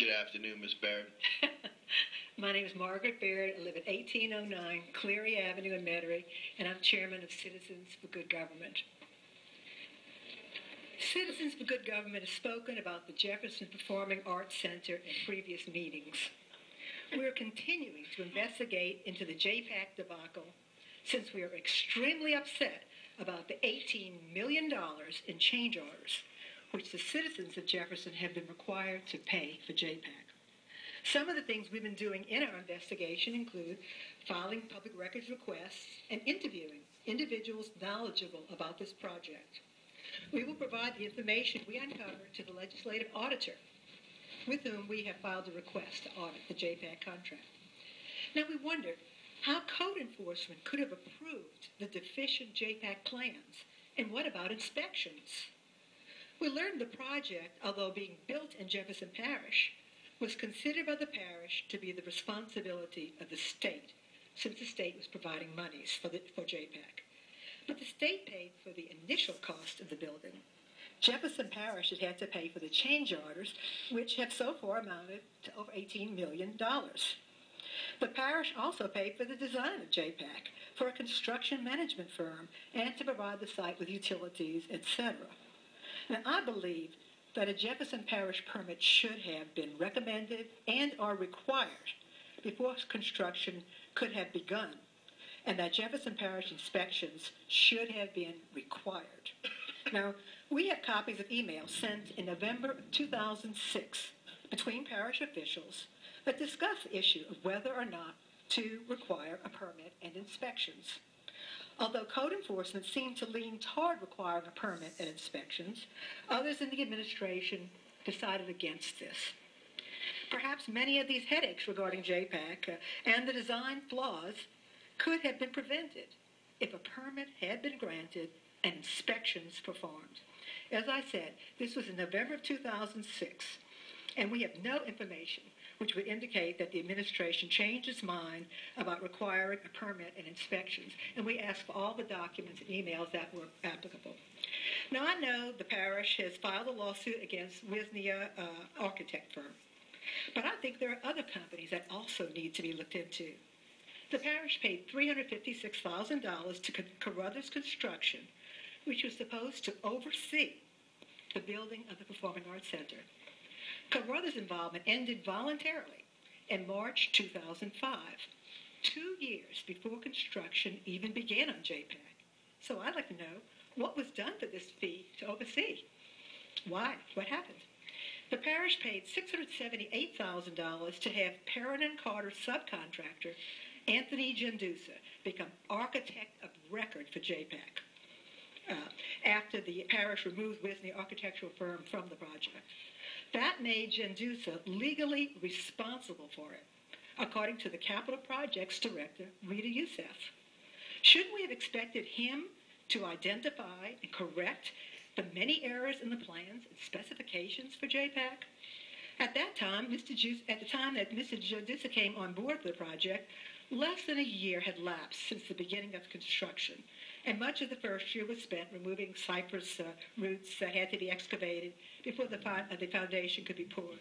Good afternoon, Ms. Baird. My name is Margaret Baird. I live at 1809 Cleary Avenue in Metairie, and I'm chairman of Citizens for Good Government. Citizens for Good Government has spoken about the Jefferson Performing Arts Center in previous meetings. We're continuing to investigate into the JPAC debacle since we are extremely upset about the $18 million in change orders which the citizens of Jefferson have been required to pay for JPAC. Some of the things we've been doing in our investigation include filing public records requests and interviewing individuals knowledgeable about this project. We will provide the information we uncovered to the legislative auditor, with whom we have filed a request to audit the JPAC contract. Now, we wondered how code enforcement could have approved the deficient JPAC plans, and what about inspections? We learned the project, although being built in Jefferson Parish, was considered by the parish to be the responsibility of the state, since the state was providing monies for JPAC. But the state paid for the initial cost of the building. Jefferson Parish has had to pay for the change orders, which have so far amounted to over $18 million. The parish also paid for the design of JPAC, for a construction management firm, and to provide the site with utilities, etc. Now, I believe that a Jefferson Parish permit should have been recommended and or required before construction could have begun, and that Jefferson Parish inspections should have been required. Now, we have copies of emails sent in November of 2006 between parish officials that discuss the issue of whether or not to require a permit and inspections. Although code enforcement seemed to lean toward requiring a permit and inspections, others in the administration decided against this. Perhaps many of these headaches regarding JPAC and the design flaws could have been prevented if a permit had been granted and inspections performed. As I said, this was in November of 2006, and we have no information which would indicate that the administration changed its mind about requiring a permit and inspections, and we asked for all the documents and emails that were applicable. Now, I know the parish has filed a lawsuit against Wisnia architect firm, but I think there are other companies that also need to be looked into. The parish paid $356,000 to Carruthers Construction, which was supposed to oversee the building of the Performing Arts Center. Carruthers' involvement ended voluntarily in March 2005, 2 years before construction even began on JPAC. So I'd like to know what was done for this fee to oversee. Why? What happened? The parish paid $678,000 to have Perrin & Carter subcontractor Anthony Gendusa become architect of record for JPAC after the parish removed Wisnia architectural firm from the project. That made Gendusa legally responsible for it, according to the Capital Projects Director, Rita Youssef. Shouldn't we have expected him to identify and correct the many errors in the plans and specifications for JPAC? At that time, at the time that Mr. Gendusa came on board for the project, less than a year had lapsed since the beginning of construction, and much of the first year was spent removing cypress roots that had to be excavated before the foundation could be poured.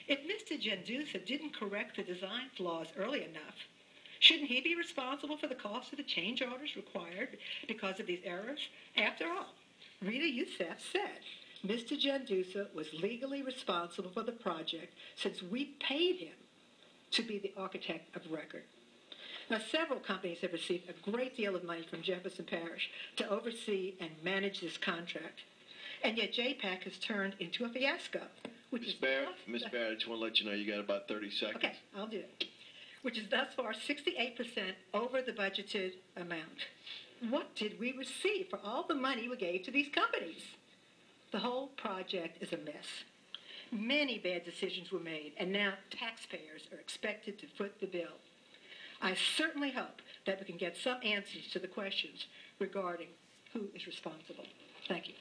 If Mr. Gendusa didn't correct the design flaws early enough, shouldn't he be responsible for the cost of the change orders required because of these errors? After all, Rita Youssef said Mr. Gendusa was legally responsible for the project since we paid him to be the architect of record. Now, several companies have received a great deal of money from Jefferson Parish to oversee and manage this contract. And yet JPAC has turned into a fiasco. Ms. Baird, I just want to let you know you got about 30 seconds. Okay, I'll do it. Which is thus far 68% over the budgeted amount. What did we receive for all the money we gave to these companies? The whole project is a mess. Many bad decisions were made, and now taxpayers are expected to foot the bill. I certainly hope that we can get some answers to the questions regarding who is responsible. Thank you.